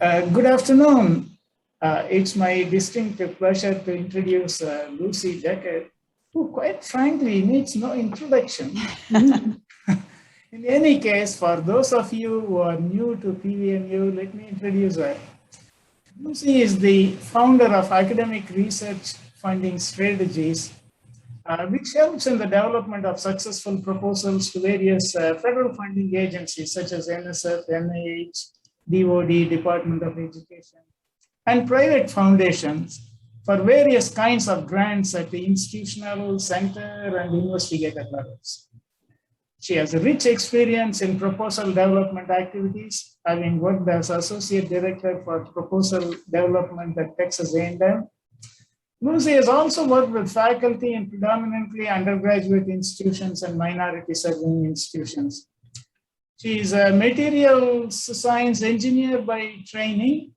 Good afternoon. It's my distinct pleasure to introduce Lucy Deckard, who quite frankly needs no introduction. In any case, for those of you who are new to PVMU, let me introduce her. Lucy is the founder of Academic Research Funding Strategies, which helps in the development of successful proposals to various federal funding agencies such as NSF, NIH, DOD, Department of Education, and private foundations for various kinds of grants at the institutional, center, and investigator levels. She has a rich experience in proposal development activities, having worked as Associate Director for Proposal Development at Texas A&M. Lucy has also worked with faculty in predominantly undergraduate institutions and minority serving institutions. She is a materials science engineer by training.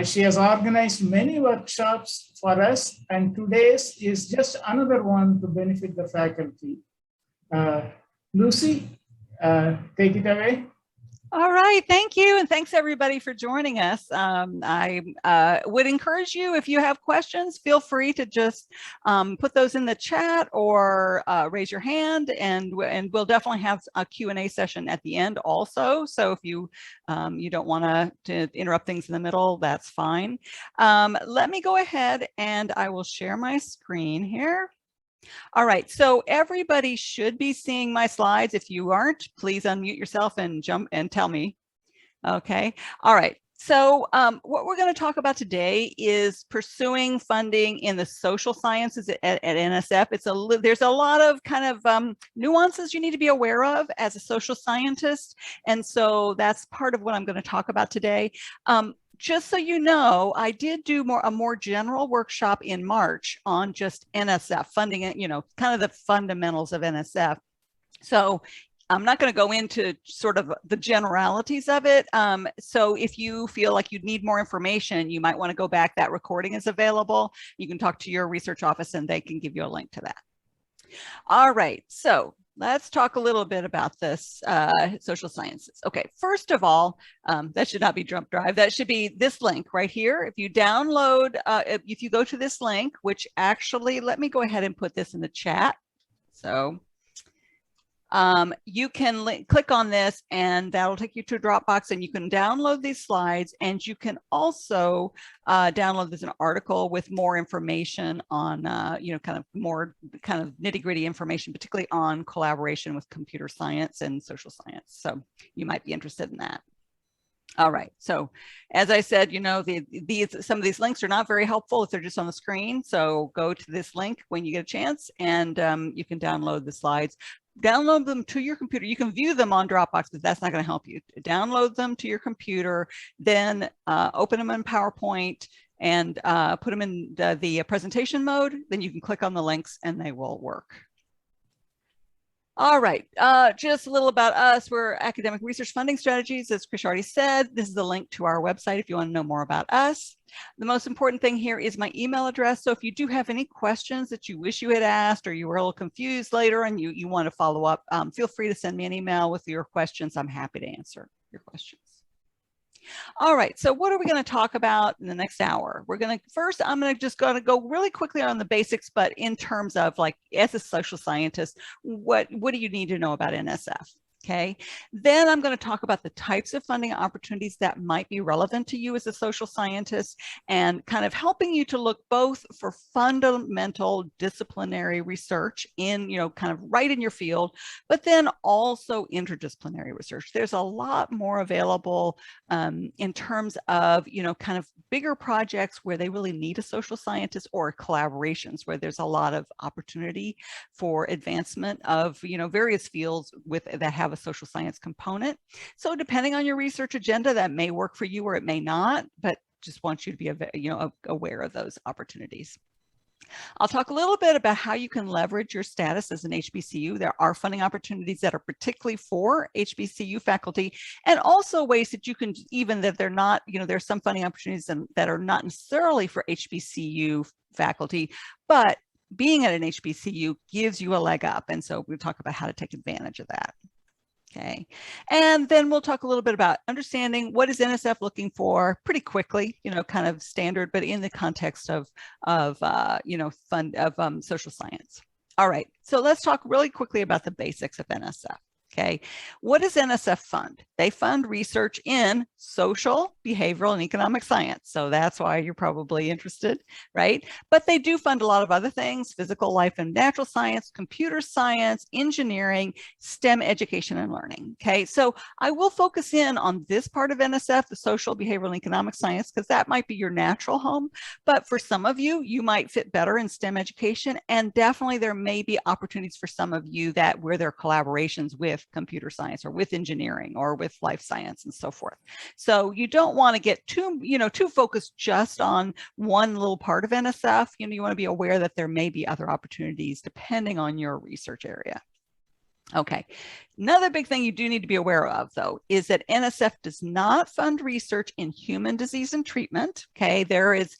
She has organized many workshops for us, and today's is just another one to benefit the faculty. Lucy, take it away. All right, thank you. And thanks everybody for joining us. I would encourage you, if you have questions, feel free to just put those in the chat or raise your hand, and we'll definitely have a Q&A session at the end also. So if you don't want to interrupt things in the middle, that's fine. Let me go ahead and I will share my screen here. All right, so everybody should be seeing my slides. If you aren't, please unmute yourself and jump and tell me. Okay, all right. So what we're going to talk about today is pursuing funding in the social sciences at NSF. There's a lot of kind of nuances you need to be aware of as a social scientist, and so that's part of what I'm going to talk about today. Just so you know, I did do a more general workshop in March on just NSF funding, kind of the fundamentals of NSF. So I'm not going to go into sort of the generalities of it. So if you feel like you need more information, you might want to go back. That recording is available. You can talk to your research office and they can give you a link to that. All right, so let's talk a little bit about this social sciences. Okay, first of all, that should not be Jump Drive. That should be this link right here. If you download, if you go to this link, which actually, let me go ahead and put this in the chat. So you can click on this and that'll take you to a Dropbox, and you can download these slides, and you can also download this an article with more information on, kind of more kind of nitty-gritty information, particularly on collaboration with computer science and social science. So you might be interested in that. All right, so as I said, some of these links are not very helpful if they're just on the screen. So go to this link when you get a chance, and you can download the slides. Download them to your computer. You can view them on Dropbox, but that's not going to help you. Download them to your computer, then open them in PowerPoint and put them in the presentation mode. Then you can click on the links and they will work. All right, just a little about us. We're Academic Research Funding Strategies. As Chris already said, this is the link to our website if you want to know more about us. The most important thing here is my email address. So if you do have any questions that you wish you had asked, or you were a little confused later and you want to follow up, feel free to send me an email with your questions. I'm happy to answer your questions. All right, so what are we going to talk about in the next hour? I'm going to go really quickly on the basics, but in terms of, like, as a social scientist, what do you need to know about NSF? Okay, then I'm going to talk about the types of funding opportunities that might be relevant to you as a social scientist, and kind of helping you to look both for fundamental disciplinary research in, kind of right in your field, but then also interdisciplinary research. There's a lot more available in terms of, kind of bigger projects where they really need a social scientist, or collaborations where there's a lot of opportunity for advancement of, various fields that have a social science component. So depending on your research agenda, that may work for you or it may not, but just want you to be aware of those opportunities. I'll talk a little bit about how you can leverage your status as an HBCU. There are funding opportunities that are particularly for HBCU faculty, and also ways that you can, even that they're not, there's some funding opportunities that are not necessarily for HBCU faculty, but being at an HBCU gives you a leg up. And so we'll talk about how to take advantage of that. Okay, and then we'll talk a little bit about understanding what is NSF looking for pretty quickly, kind of standard, but in the context of social science. All right, so let's talk really quickly about the basics of NSF. Okay, what does NSF fund? They fund research in social, behavioral, and economic science. So that's why you're probably interested, right? But they do fund a lot of other things: physical, life and natural science, computer science, engineering, STEM education and learning. Okay, so I will focus in on this part of NSF, the social, behavioral, and economic science, because that might be your natural home. But for some of you, you might fit better in STEM education. And definitely there may be opportunities for some of you that where there are collaborations with computer science or with engineering or with life science and so forth. So you don't want to get too focused just on one little part of NSF. You want to be aware that there may be other opportunities depending on your research area. Okay, another big thing you do need to be aware of, though, is that NSF does not fund research in human disease and treatment. Okay, there is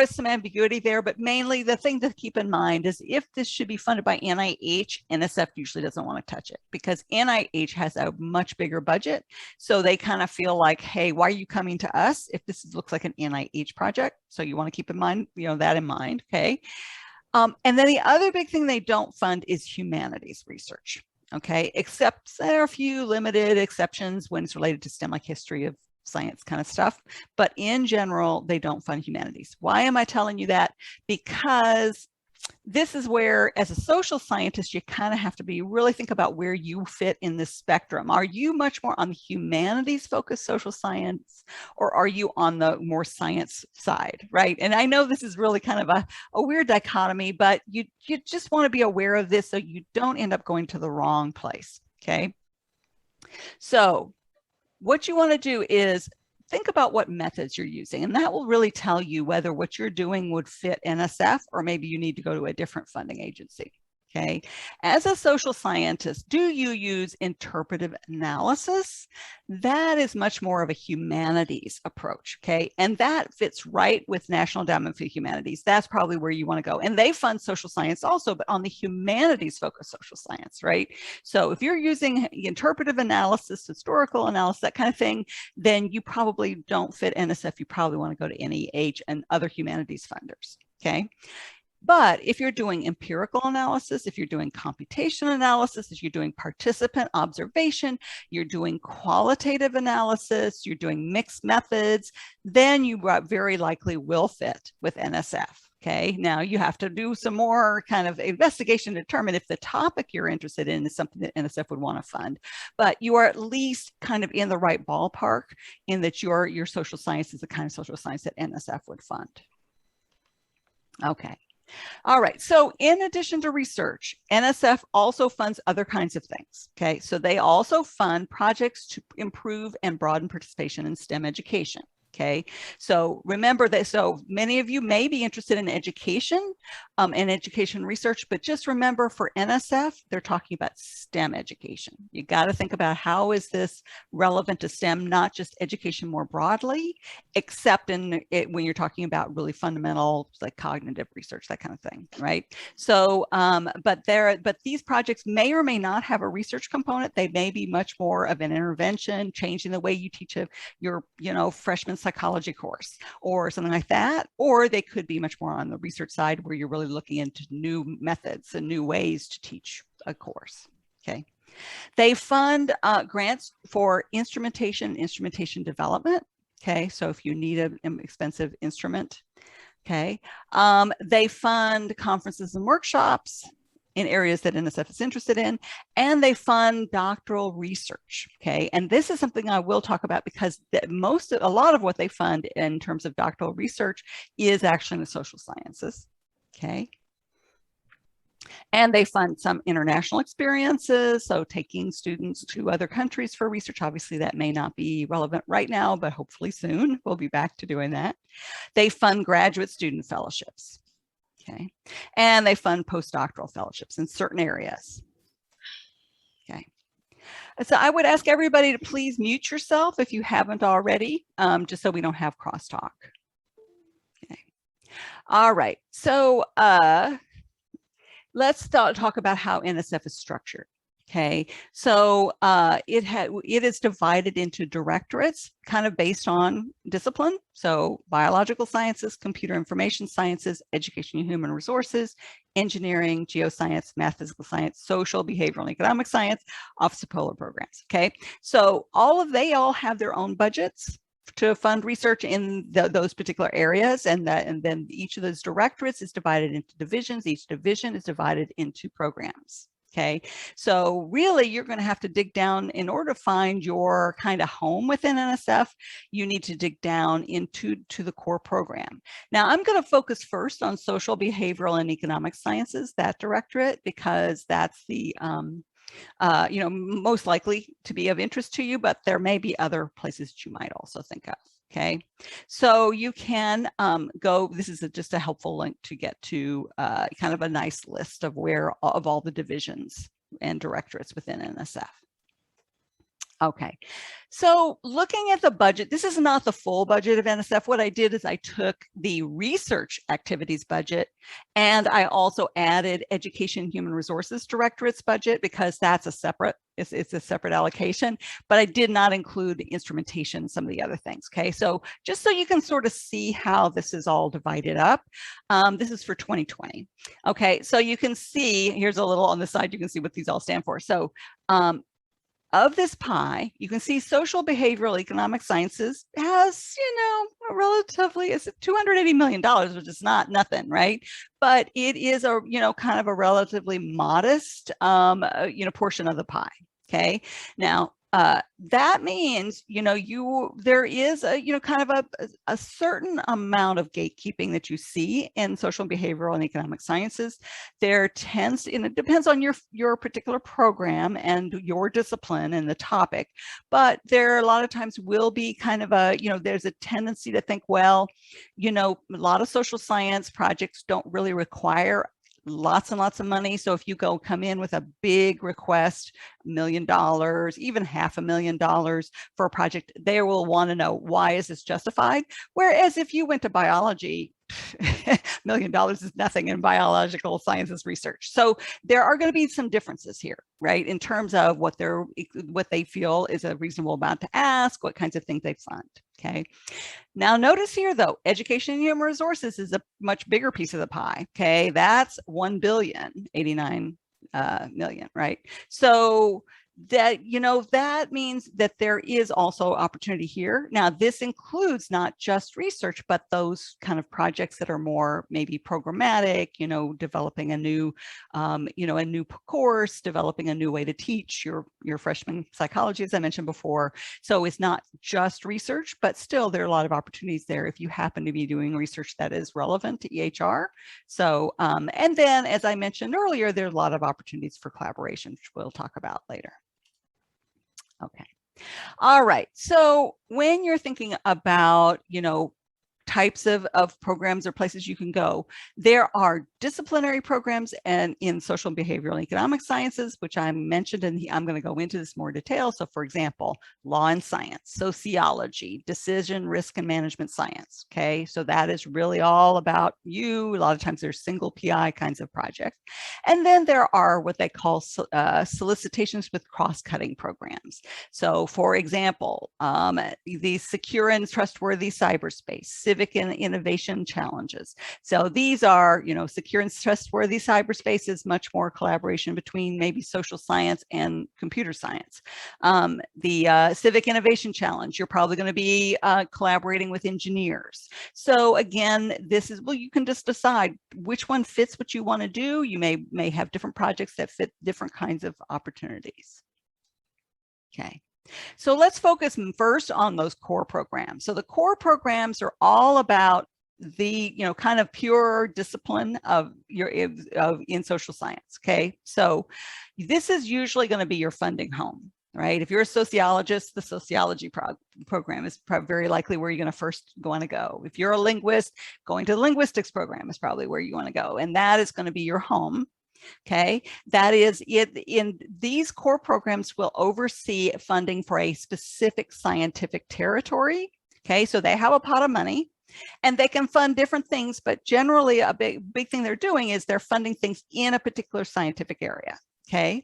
some ambiguity there, but mainly the thing to keep in mind is if this should be funded by NIH, NSF usually doesn't want to touch it because NIH has a much bigger budget. So they kind of feel like, hey, why are you coming to us if this looks like an NIH project? So you want to keep in mind, that in mind, okay? And then the other big thing they don't fund is humanities research, okay? Except there are a few limited exceptions when it's related to STEM, like history of science kind of stuff, but in general, they don't fund humanities. Why am I telling you that? Because this is where, as a social scientist, you kind of have to really think about where you fit in this spectrum. Are you much more on the humanities focused social science, or are you on the more science side, right? And I know this is really kind of a weird dichotomy, but you just want to be aware of this so you don't end up going to the wrong place, okay? So what you want to do is think about what methods you're using, and that will really tell you whether what you're doing would fit NSF or maybe you need to go to a different funding agency. Okay, as a social scientist, do you use interpretive analysis? That is much more of a humanities approach, okay? And that fits right with National Endowment for the Humanities. That's probably where you want to go. And they fund social science also, but on the humanities focused social science, right? So if you're using interpretive analysis, historical analysis, that kind of thing, then you probably don't fit NSF. You probably want to go to NEH and other humanities funders, okay? But if you're doing empirical analysis, if you're doing computation analysis, if you're doing participant observation, you're doing qualitative analysis, you're doing mixed methods, then you very likely will fit with NSF. Okay, now you have to do some more kind of investigation to determine if the topic you're interested in is something that NSF would want to fund. But you are at least kind of in the right ballpark in that your social science is the kind of social science that NSF would fund. Okay. All right, so in addition to research, NSF also funds other kinds of things, okay? So they also fund projects to improve and broaden participation in STEM education, okay? So remember that, so many of you may be interested in education and education research, but just remember for NSF, they're talking about STEM education. You got to think about how is this relevant to STEM, not just education more broadly, except in it when you're talking about really fundamental, like cognitive research, that kind of thing, right? So, but these projects may or may not have a research component. They may be much more of an intervention, changing the way you teach your, freshman psychology course or something like that, or they could be much more on the research side where you're really looking into new methods and new ways to teach a course, okay? They fund grants for instrumentation development, okay? So if you need an expensive instrument, okay? They fund conferences and workshops in areas that NSF is interested in, and they fund doctoral research, okay? And this is something I will talk about because a lot of what they fund in terms of doctoral research is actually in the social sciences, okay? And they fund some international experiences, so taking students to other countries for research. Obviously, that may not be relevant right now, but hopefully soon we'll be back to doing that. They fund graduate student fellowships, okay? And they fund postdoctoral fellowships in certain areas, okay? So I would ask everybody to please mute yourself if you haven't already, just so we don't have crosstalk. Okay. All right, so let's talk about how NSF is structured. Okay, so it is divided into directorates, kind of based on discipline. So biological sciences, computer information sciences, education and human resources, engineering, geoscience, math, physical science, social, behavioral, and economic science, Office of Polar Programs. Okay, so they all have their own budgets to fund research in those particular areas, and then each of those directorates is divided into divisions. Each division is divided into programs. Okay, so really you're going to have to dig down in order to find your kind of home within NSF. You need to dig down into the core program. Now I'm going to focus first on social, behavioral, and economic sciences, that directorate, because that's the most likely to be of interest to you, but there may be other places that you might also think of. Okay, so you can go, this is just a helpful link to get to kind of a nice list of all the divisions and directorates within NSF. Okay, so looking at the budget, this is not the full budget of NSF. What I did is I took the research activities budget, and I also added education and human resources directorates budget, because that's a separate, it's a separate allocation, but I did not include the instrumentation and some of the other things. Okay, so just so you can sort of see how this is all divided up, this is for 2020. Okay, so you can see, here's a little on the side, you can see what these all stand for. So of this pie, you can see social, behavioral, economic sciences has, a relatively, it's $280 million, which is not nothing, right? But it is a, kind of a relatively modest, portion of the pie. Okay. Now, that means, there is a, kind of a certain amount of gatekeeping that you see in social, behavioral, and economic sciences. There tends, and it depends on your particular program and your discipline and the topic, but there a lot of times will be kind of a, there's a tendency to think, well, a lot of social science projects don't really require lots and lots of money. So if you come in with a big request, $1 million, even $500,000 for a project, they will want to know, why is this justified? Whereas if you went to biology, $1 million is nothing in biological sciences research. So there are going to be some differences here, right? In terms of what they feel is a reasonable amount to ask, what kinds of things they fund. Okay. Now notice here though, education and human resources is a much bigger piece of the pie. Okay. That's $1,089 million, right? So that, that means that there is also opportunity here. Now, this includes not just research, but those kind of projects that are more maybe programmatic, developing a new, a new course, developing a new way to teach your freshman psychology, as I mentioned before. So it's not just research, but still there are a lot of opportunities there if you happen to be doing research that is relevant to EHR. So, and then, as I mentioned earlier, there's a lot of opportunities for collaboration, which we'll talk about later. Okay. All right. So when you're thinking about, types of programs or places you can go, there are disciplinary programs and in social and behavioral and economic sciences, which I mentioned, and I'm going to go into this more detail. So for example, law and science, sociology, decision, risk, and management science. Okay. So that is really all about you. A lot of times there's single PI kinds of projects. And then there are what they call solicitations with cross-cutting programs. So for example, the secure and trustworthy cyberspace, civic and innovation challenges. So these are, secure and trustworthy cyberspace is much more collaboration between maybe social science and computer science. The civic innovation challenge, you're probably going to be collaborating with engineers. So again, this is, well, you can just decide which one fits what you want to do. You may have different projects that fit different kinds of opportunities. Okay. So let's focus first on those core programs. So the core programs are all about the, kind of pure discipline in social science. Okay. So this is usually going to be your funding home, right? If you're a sociologist, the sociology program is very likely where you're going to first want to go. If you're a linguist, going to the linguistics program is probably where you want to go. And that is going to be your home. Okay, that is it. In these core programs will oversee funding for a specific scientific territory. Okay, so they have a pot of money and they can fund different things, but generally a big thing they're doing is they're funding things in a particular scientific area. Okay,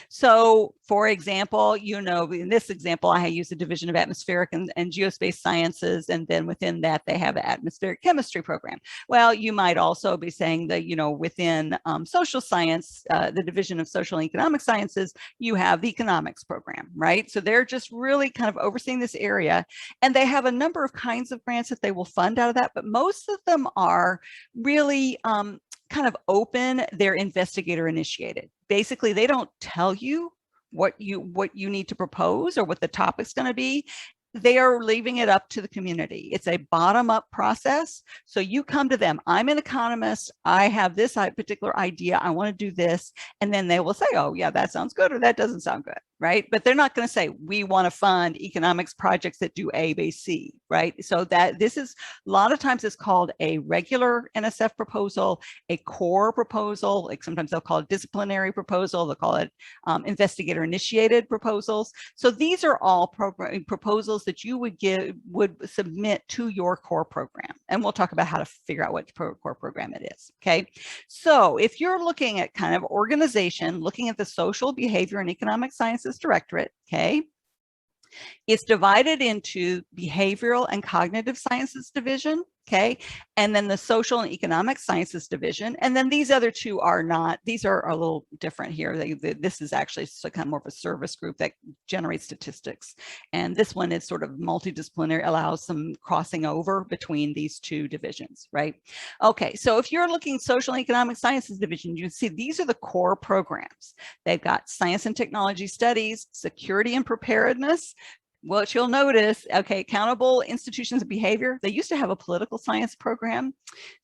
So for example, in this example, I use the Division of Atmospheric and Geospace Sciences, and then within that, they have an atmospheric chemistry program. Well, you might also be saying that, within social science, the Division of Social and Economic Sciences, you have the economics program, right? So they're just really kind of overseeing this area, and they have a number of kinds of grants that they will fund out of that, but most of them are really kind of open. They're investigator initiated. Basically, they don't tell you what you need to propose or what the topic's going to be. They are leaving it up to the community. It's a bottom-up process. So you come to them. I'm an economist. I have this particular idea. I want to do this. And then they will say, oh, yeah, that sounds good, or that doesn't sound good, right? But they're not going to say, we want to fund economics projects that do A, B, C, right? So that this is, a lot of times it's called a regular NSF proposal, a core proposal, like sometimes they'll call it disciplinary proposal. They'll call it investigator-initiated proposals. So these are all proposals that you would submit to your core program. And we'll talk about how to figure out what core program it is, okay? So if you're looking at kind of organization, looking at the Social, Behavior, and Economic Sciences Directorate, okay, it's divided into Behavioral and Cognitive Sciences Division, okay, and then the Social and Economic Sciences Division, and then these other two are not, these are a little different here. This is actually kind of more of a service group that generates statistics, and this one is sort of multidisciplinary, allows some crossing over between these two divisions, right? Okay, so if you're looking Social and Economic Sciences Division, you see these are the core programs. They've got Science and Technology Studies, Security and Preparedness. What you'll notice, okay, Accountable Institutions of Behavior. They used to have a political science program.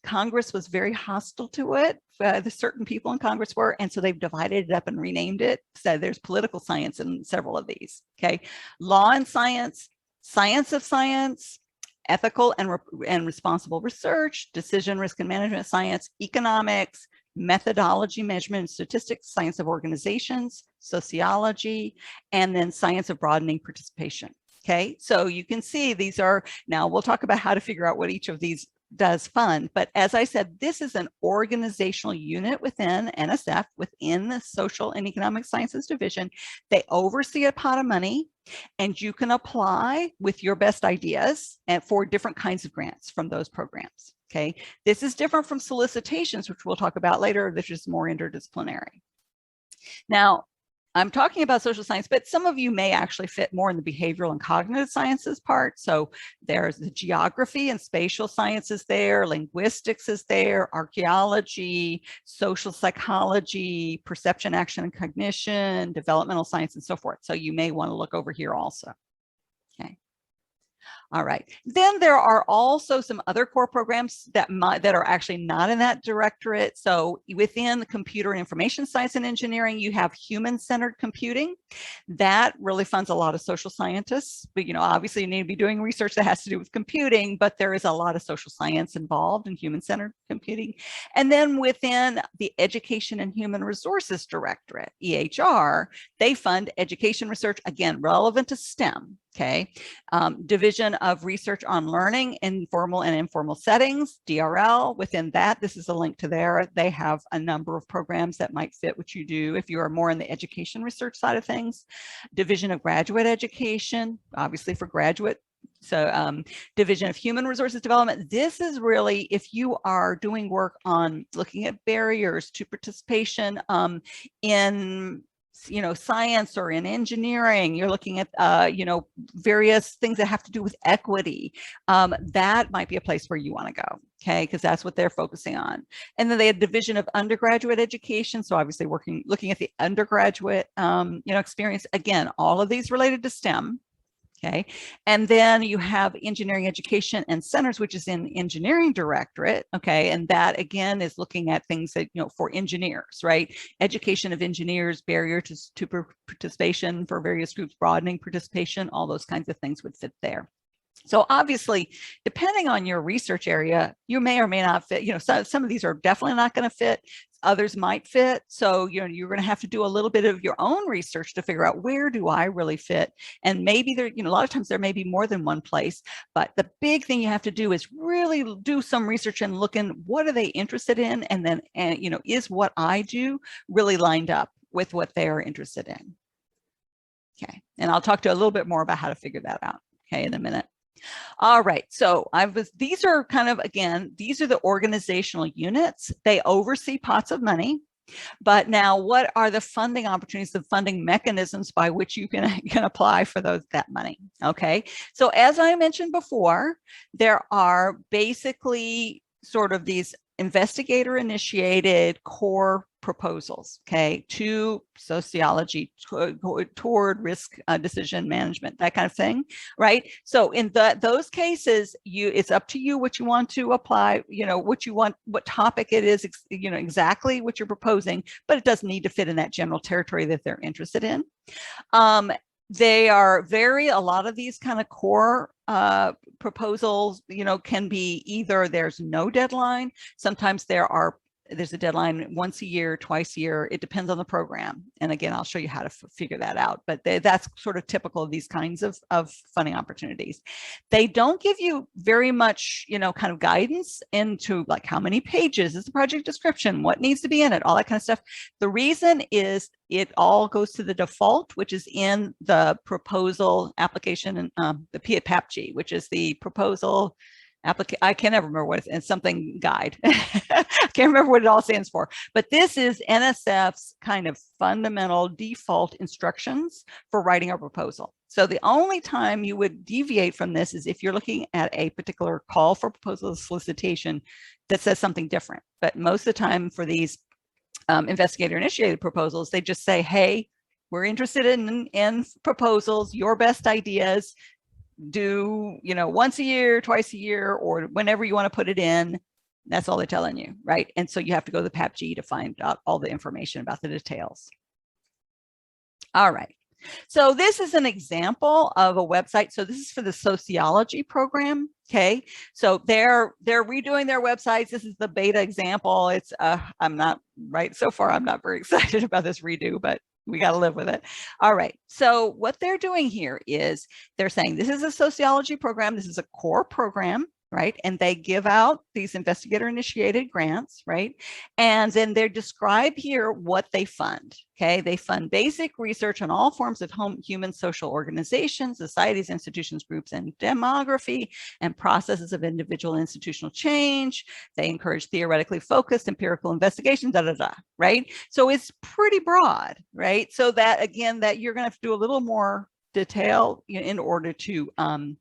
Congress was very hostile to it. The certain people in Congress were, and so they've divided it up and renamed it. So there's political science in several of these, okay? Law and Science, Science of Science, Ethical and Responsible Research, Decision, Risk, and Management Science, Economics, Methodology, Measurement, and Statistics, Science of Organizations, Sociology, and then Science of Broadening Participation. Okay, so you can see these are, now we'll talk about how to figure out what each of these does fund, but as I said, this is an organizational unit within NSF, within the Social and Economic Sciences Division. They oversee a pot of money, and you can apply with your best ideas and for different kinds of grants from those programs. Okay, this is different from solicitations, which we'll talk about later. This is more interdisciplinary. Now, I'm talking about social science, but some of you may actually fit more in the behavioral and cognitive sciences part. So there's the geography and spatial sciences there, linguistics is there, archaeology, social psychology, perception, action, and cognition, developmental science, and so forth. So you may want to look over here also. Okay. All right. Then there are also some other core programs that are actually not in that directorate. So within the computer and information science and engineering, you have human-centered computing. That really funds a lot of social scientists. But, obviously you need to be doing research that has to do with computing, but there is a lot of social science involved in human-centered computing. And then within the Education and Human Resources Directorate, EHR, they fund education research, again, relevant to STEM. Okay, Division of Research on Learning in Formal and Informal Settings, DRL. Within that, this is a link to there. They have a number of programs that might fit what you do if you are more in the education research side of things. Division of Graduate Education, obviously for graduate. So Division of Human Resources Development. This is really if you are doing work on looking at barriers to participation in science or in engineering, you're looking at, various things that have to do with equity. That might be a place where you want to go, okay, because that's what they're focusing on. And then they had Division of Undergraduate Education. So obviously looking at the undergraduate, experience. Again, all of these related to STEM. Okay, and then you have Engineering Education and Centers, which is in Engineering Directorate. Okay, and that again is looking at things that, for engineers, right? Education of engineers, barrier to participation for various groups, broadening participation, all those kinds of things would fit there. So obviously, depending on your research area, you may or may not fit. Some of these are definitely not going to fit. Others might fit. So, you're going to have to do a little bit of your own research to figure out where do I really fit? And maybe there, a lot of times there may be more than one place, but the big thing you have to do is really do some research and look in what are they interested in? And then, is what I do really lined up with what they are interested in. Okay, and I'll talk to you a little bit more about how to figure that out, okay, in a minute. All right, so these are kind of, again, these are the organizational units. They oversee pots of money. But now, what are the funding opportunities, the funding mechanisms by which you can apply for that money? Okay, so as I mentioned before, there are basically sort of these investigator-initiated core proposals, okay, to sociology, toward risk decision management, that kind of thing, right? So in those cases, it's up to you what you want to apply, what you want, what topic it is, exactly what you're proposing, but it doesn't need to fit in that general territory that they're interested in. They are a lot of these kind of core proposals, can be either there's no deadline. Sometimes there's a deadline once a year, twice a year. It depends on the program. And again, I'll show you how to figure that out. But that's sort of typical of these kinds of funding opportunities. They don't give you very much, kind of guidance into like how many pages is the project description, what needs to be in it, all that kind of stuff. The reason is it all goes to the default, which is in the proposal application and the PVAMU, which is the proposal I can't ever remember what it's something guide. I can't remember what it all stands for, but this is NSF's kind of fundamental default instructions for writing a proposal. So the only time you would deviate from this is if you're looking at a particular call for proposal solicitation that says something different. But most of the time for these investigator-initiated proposals, they just say, hey, we're interested in proposals, your best ideas. Do once a year, twice a year, or whenever you want to put it in. That's all they're telling you, right? And so you have to go to the PVAMU to find out all the information about the details. All right, so this is an example of a website. So this is for the sociology program. Okay, so they're redoing their websites. This is the beta example. It's I'm not right so far. I'm not very excited about this redo, but we got to live with it. All right. So what they're doing here is they're saying this is a sociology program. This is a core program, right? And they give out these investigator-initiated grants, right? And then they describe here what they fund. Okay, they fund basic research on all forms of human social organizations, societies, institutions, groups, and demography, and processes of individual institutional change. They encourage theoretically focused empirical investigation, right? So it's pretty broad, right? So that, again, that you're going to have to do a little more detail in order to, kind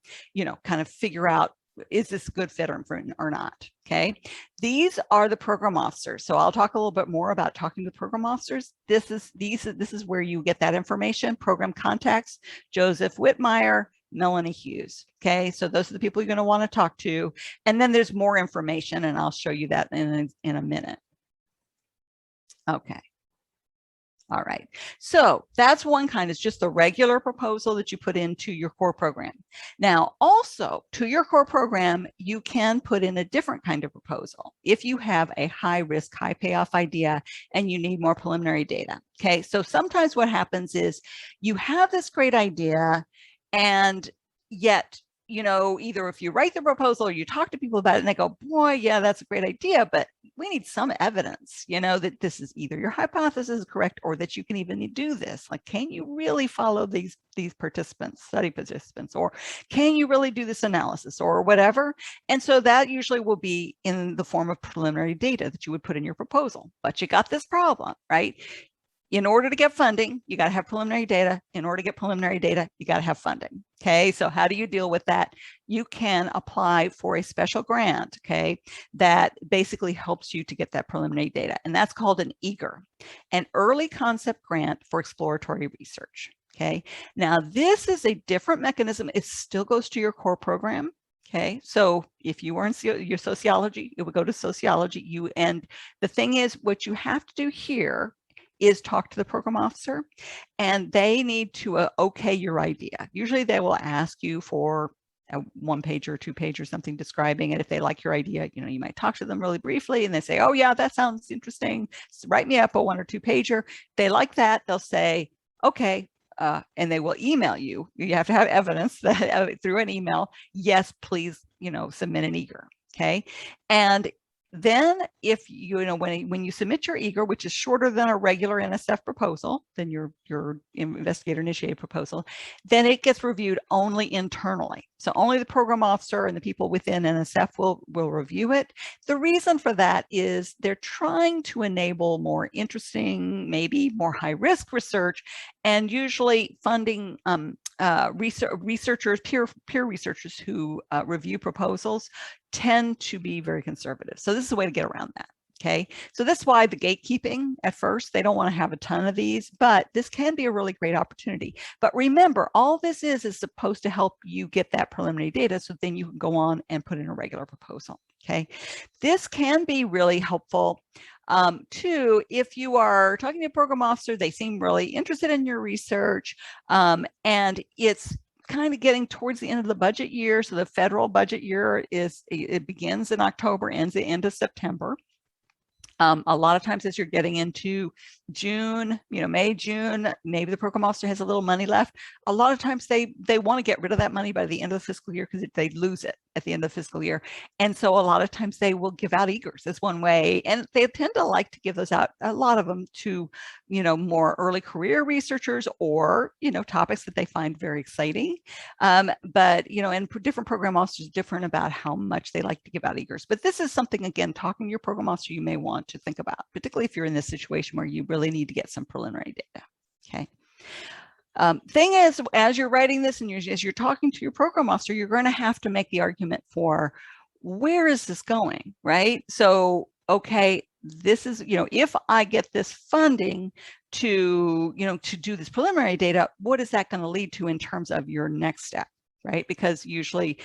of figure out, is this a good fit or not? Okay, these are the program officers. So I'll talk a little bit more about talking to program officers. This is where you get that information. Program contacts: Joseph Whitmire, Melanie Hughes. Okay, so those are the people you're going to want to talk to. And then there's more information, and I'll show you that in a minute. Okay. All right, so that's one kind. It's just the regular proposal that you put into your core program. Now, also to your core program, you can put in a different kind of proposal if you have a high risk, high payoff idea and you need more preliminary data. Okay, so sometimes what happens is you have this great idea, and yet, either if you write the proposal or you talk to people about it and they go, boy, yeah, that's a great idea, but we need some evidence, that this is either your hypothesis is correct or that you can even do this. Like, can you really follow these study participants, or can you really do this analysis or whatever? And so that usually will be in the form of preliminary data that you would put in your proposal. But you got this problem, right? In order to get funding, you got to have preliminary data. In order to get preliminary data, you got to have funding. Okay, so how do you deal with that? You can apply for a special grant, okay, that basically helps you to get that preliminary data. And that's called an EAGR, an early concept grant for exploratory research. Okay, now this is a different mechanism. It still goes to your core program. Okay, so if you were in your sociology, it would go to sociology. And the thing is, what you have to do here is talk to the program officer, and they need to okay your idea. Usually they will ask you for a 1-page or 2-page or something describing it. If they like your idea, you might talk to them really briefly and they say, oh yeah, that sounds interesting. So write me up a 1 or 2-pager. They like that, they'll say, okay, and they will email you. You have to have evidence that through an email, yes, please, submit an EAGR. Okay, and Then if when you submit your eager, which is shorter than a regular NSF proposal, than your investigator initiated proposal, then it gets reviewed only internally. So only the program officer and the people within NSF will review it. The reason for that is they're trying to enable more interesting, maybe more high risk research, and usually funding researchers, peer researchers who review proposals tend to be very conservative. So this is a way to get around that. Okay, so that's why the gatekeeping at first, they don't want to have a ton of these, but this can be a really great opportunity. But remember, all this is supposed to help you get that preliminary data, so then you can go on and put in a regular proposal. Okay, this can be really helpful too if you are talking to a program officer, they seem really interested in your research, and it's kind of getting towards the end of the budget year. So the federal budget year it begins in October, ends the end of September. A lot of times as you're getting into June, May, June, maybe the program officer has a little money left. A lot of times they want to get rid of that money by the end of the fiscal year because they lose it at the end of the fiscal year. And so a lot of times they will give out eagers as one way, and they tend to like to give those out, a lot of them, to, more early career researchers or, topics that they find very exciting. But, and different program officers are different about how much they like to give out eagers. But this is something, again, talking to your program officer, you may want to think about, particularly if you're in this situation where you really need to get some preliminary data. Okay. Thing is, as you're writing this and as you're talking to your program officer, you're going to have to make the argument for where is this going, right? So, okay, this is, if I get this funding to, to do this preliminary data, what is that going to lead to in terms of your next step? Right? Because usually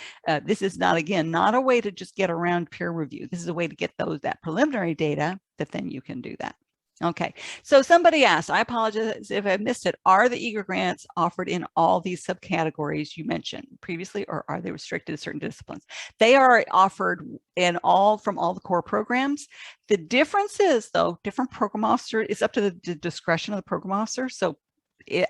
this is not a way to just get around peer review. This is a way to get that preliminary data that then you can do that. Okay, so somebody asked, I apologize if I missed it, are the eager grants offered in all these subcategories you mentioned previously, or are they restricted to certain disciplines? They are offered from all the core programs. The difference is, though, different program officer, it's up to the discretion of the program officer. So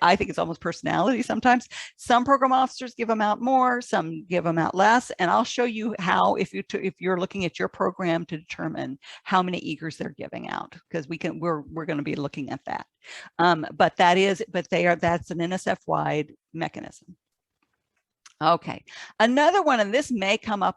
I think it's almost personality sometimes. Some program officers give them out more, some give them out less, and I'll show you how, if you're looking at your program, to determine how many eagers they're giving out, because we're going to be looking at that. But that's an NSF-wide mechanism. Okay, another one, and this may come up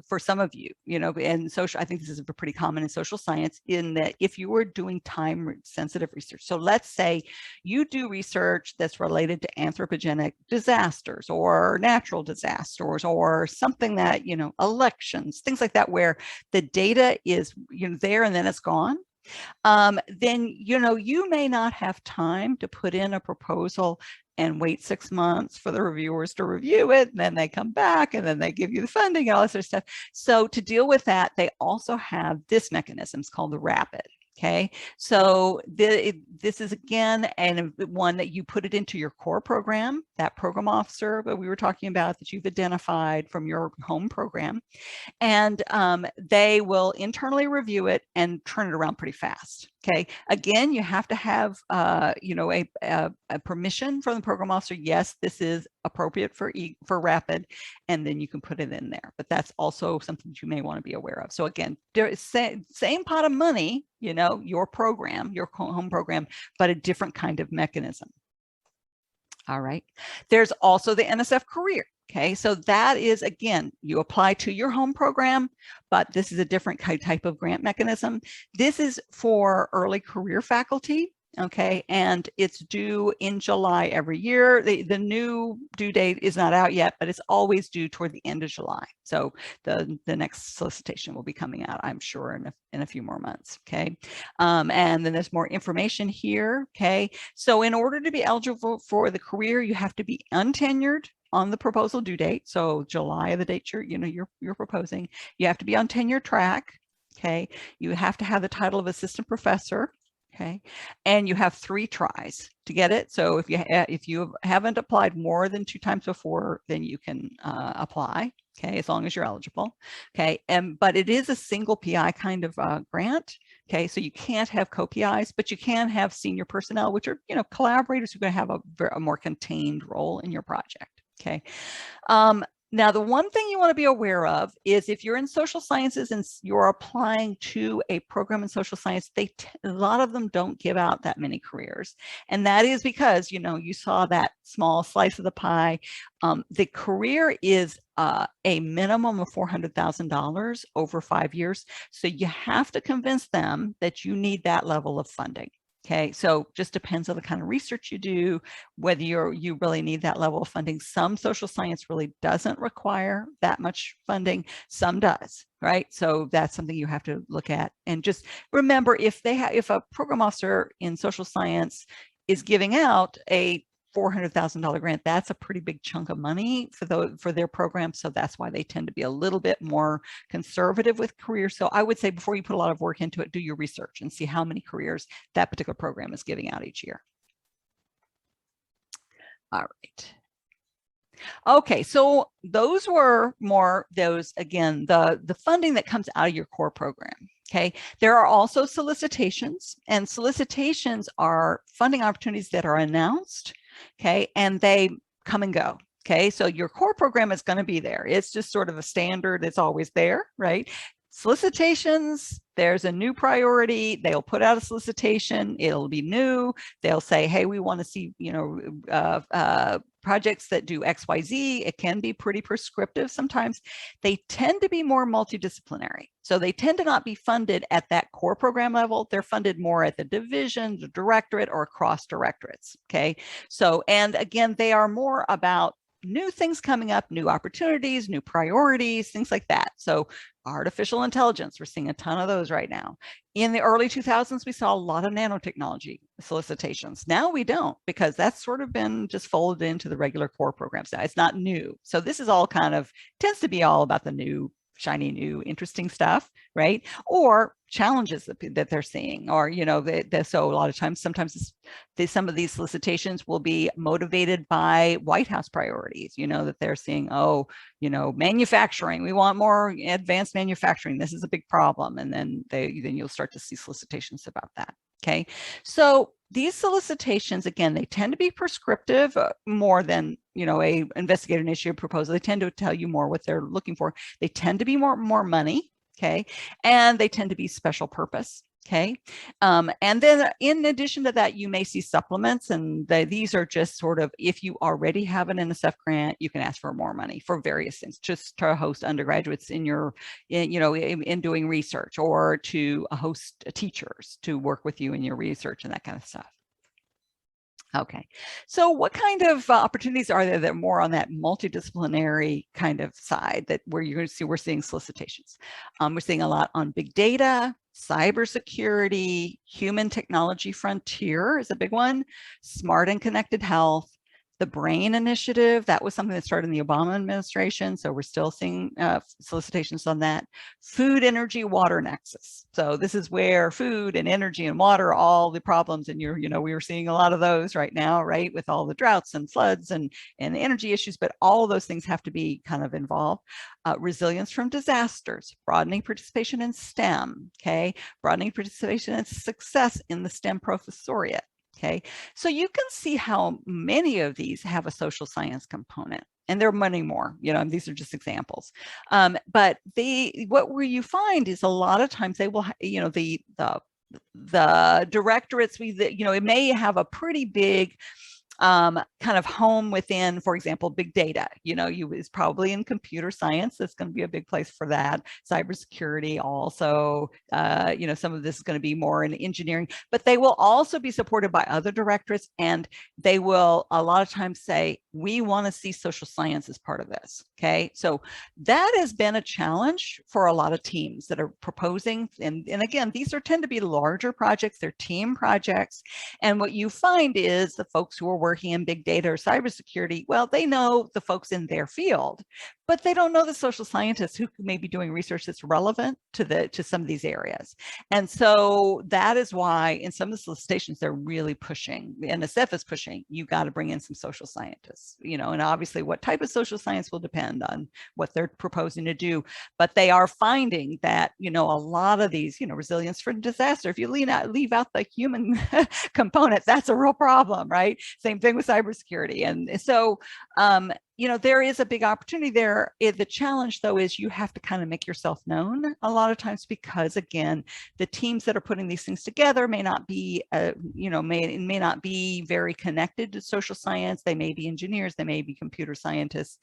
for some of you, in social, I think this is pretty common in social science, in that if you were doing time-sensitive research. So let's say you do research that's related to anthropogenic disasters or natural disasters or something that, elections, things like that, where the data is, there and then it's gone. Then, you may not have time to put in a proposal and wait 6 months for the reviewers to review it, and then they come back and then they give you the funding and all this sort of stuff. So to deal with that, they also have this mechanism. It's called the RAPID. Okay, so this is, again, and one that you put it into your core program, that program officer that we were talking about that you've identified from your home program, and they will internally review it and turn it around pretty fast. Okay, again, you have to have a permission from the program officer. Yes, this is appropriate for RAPID, and then you can put it in there. But that's also something that you may want to be aware of. So again, there is same pot of money, your program, your home program, but a different kind of mechanism. All right. There's also the NSF career. Okay, so that is, again, you apply to your home program, but this is a different type of grant mechanism. This is for early career faculty. Okay, and it's due in July every year. The new due date is not out yet, but it's always due toward the end of July. So the next solicitation will be coming out, I'm sure, in a few more months. Okay, and then there's more information here. Okay, so in order to be eligible for the career, you have to be untenured on the proposal due date. So July, the date you're proposing. You have to be on tenure track. Okay, you have to have the title of assistant professor. Okay, and you have 3 tries to get it. So if you haven't applied more than 2 times before, then you can apply. Okay, as long as you're eligible. Okay, but it is a single PI kind of grant. Okay, so you can't have co-PIs, but you can have senior personnel, which are collaborators who are going to have a more contained role in your project. Okay, Now, the one thing you want to be aware of is if you're in social sciences and you're applying to a program in social science, a lot of them don't give out that many careers. And that is because, you know, you saw that small slice of the pie. The career is a minimum of $400,000 over 5 years. So you have to convince them that you need that level of funding. Okay, so just depends on the kind of research you do, whether you really need that level of funding. Some social science really doesn't require that much funding, some does, right? So that's something you have to look at. And just remember, if a program officer in social science is giving out a $400,000 grant, that's a pretty big chunk of money for their program. So that's why they tend to be a little bit more conservative with careers. So I would say before you put a lot of work into it, do your research and see how many careers that particular program is giving out each year. All right. Okay, so those were again, the funding that comes out of your core program. Okay, there are also solicitations, and solicitations are funding opportunities that are announced. Okay, and they come and go. Okay, so your core program is going to be there. It's just sort of a standard. It's always there, right? Solicitations, there's a new priority. They'll put out a solicitation. It'll be new. They'll say, hey, we want to see, you know, projects that do XYZ. It can be pretty prescriptive sometimes. They tend to be more multidisciplinary. So they tend to not be funded at that core program level. They're funded more at the division, the directorate, or across directorates. Okay. So, and again, they are more about new things coming up, new opportunities, new priorities, things like that. So artificial intelligence, we're seeing a ton of those right now. In the early 2000s, we saw a lot of nanotechnology solicitations. Now we don't, because that's sort of been just folded into the regular core programs now. It's not new. So this is all kind of, tends to be all about the new, shiny, new, interesting stuff, right? Or challenges that they're seeing, or, you know, so a lot of times, sometimes some of these solicitations will be motivated by White House priorities, you know, that they're seeing, oh, you know, manufacturing, we want more advanced manufacturing. This is a big problem. And then you'll start to see solicitations about that. Okay. So these solicitations, again, they tend to be prescriptive more than, you know, a investigator initiated proposal. They tend to tell you more what they're looking for. They tend to be more money. Okay. And they tend to be special purpose. Okay. And then in addition to that, you may see supplements, and these are just sort of, if you already have an NSF grant, you can ask for more money for various things, just to host undergraduates in doing research, or to host teachers to work with you in your research and that kind of stuff. Okay, so what kind of opportunities are there that are more on that multidisciplinary kind of side, that where you're going to see, we're seeing solicitations? We're seeing a lot on big data, cybersecurity, human technology frontier is a big one, smart and connected health, the BRAIN initiative. That was something that started in the Obama administration. So we're still seeing solicitations on that. Food, energy, water nexus. So this is where food and energy and water, all the problems, and we were seeing a lot of those right now, right? With all the droughts and floods and energy issues, but all of those things have to be kind of involved. Resilience from disasters, broadening participation in STEM, okay? Broadening participation and success in the STEM professoriate. Okay, so you can see how many of these have a social science component, and there are many more, and these are just examples. But what you find is a lot of times they will, the directorates, it may have a pretty big kind of home within, for example, big data, is probably in computer science. That's going to be a big place for that. Cybersecurity also, some of this is going to be more in engineering, but they will also be supported by other directorates, and they will a lot of times say, we want to see social science as part of this. Okay, so that has been a challenge for a lot of teams that are proposing, and again, these tend to be larger projects, they're team projects, and what you find is the folks who are working in big data or cybersecurity, well, they know the folks in their field, but they don't know the social scientists who may be doing research that's relevant to some of these areas. And so that is why in some of the solicitations, they're really pushing, the NSF is pushing, you got to bring in some social scientists, and obviously what type of social science will depend on what they're proposing to do. But they are finding that, a lot of these, resilience for disaster, if you leave out the human component, that's a real problem, right? Same thing with cybersecurity. And so you know, there is a big opportunity there. The challenge, though, is you have to kind of make yourself known a lot of times, because again, the teams that are putting these things together may not be, you know, may not be very connected to social science. They may be engineers, they may be computer scientists.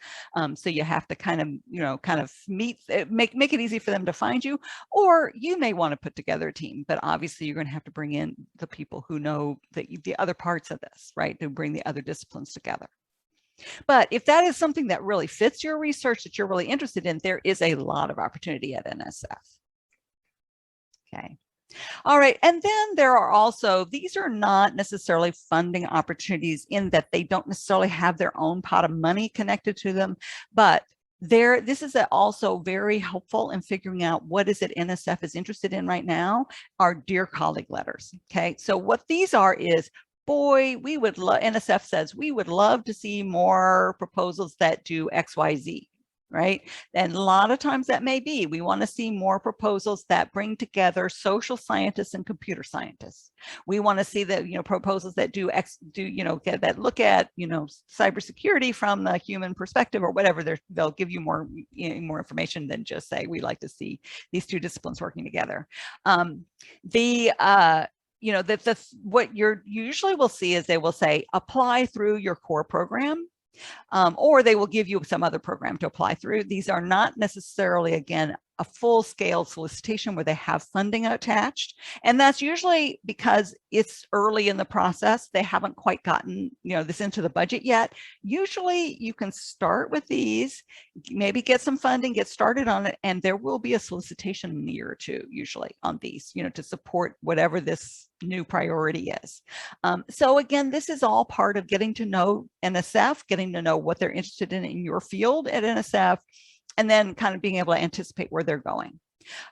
So you have to kind of, you know, kind of make it easy for them to find you, or you may want to put together a team, but obviously you're going to have to bring in the people who know the other parts of this, right? To bring the other disciplines together. But if that is something that really fits your research, that you're really interested in, there is a lot of opportunity at NSF. Okay. All right. And then there are also, these are not necessarily funding opportunities in that they don't necessarily have their own pot of money connected to them, but this is also very helpful in figuring out what is it NSF is interested in right now, are Dear Colleague letters. Okay. So what these are is, boy, we would love, NSF says, we would love to see more proposals that do XYZ, right? And a lot of times that may be, we want to see more proposals that bring together social scientists and computer scientists. We want to see that, you know, proposals that you know, that look at, you know, cybersecurity from the human perspective or whatever. They'll give you more information than just say, we like to see these two disciplines working together. You know, what you usually will see is they will say, apply through your core program, or they will give you some other program to apply through. These are not necessarily, again, a full-scale solicitation where they have funding attached. And that's usually because it's early in the process. They haven't quite gotten, you know, this into the budget yet. Usually you can start with these, maybe get some funding, get started on it, and there will be a solicitation in a year or two, usually, on these, you know, to support whatever this new priority is. So again, this is all part of getting to know NSF, getting to know what they're interested in your field at NSF, and then kind of being able to anticipate where they're going.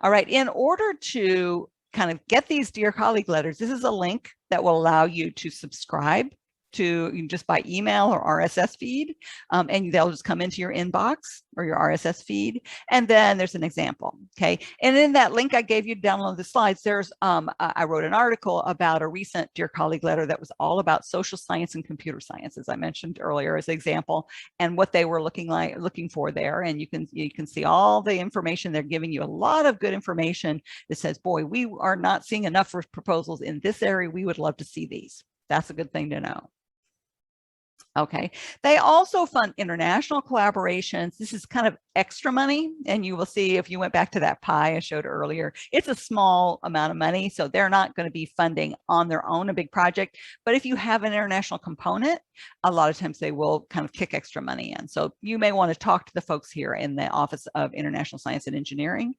All right, in order to kind of get these Dear Colleague letters, this is a link that will allow you to subscribe to just by email or RSS feed, and they'll just come into your inbox or your RSS feed. And then there's an example, okay? And in that link I gave you to download the slides, there's, I wrote an article about a recent Dear Colleague letter that was all about social science and computer science, as I mentioned earlier as an example, and what they were looking for there. And you can see all the information. They're giving you a lot of good information that says, boy, we are not seeing enough proposals in this area. We would love to see these. That's a good thing to know. Okay, they also fund international collaborations. This is kind of extra money, and you will see if you went back to that pie I showed earlier, it's a small amount of money, so they're not going to be funding on their own a big project. But if you have an international component, a lot of times they will kind of kick extra money in. So you may want to talk to the folks here in the Office of International Science and Engineering.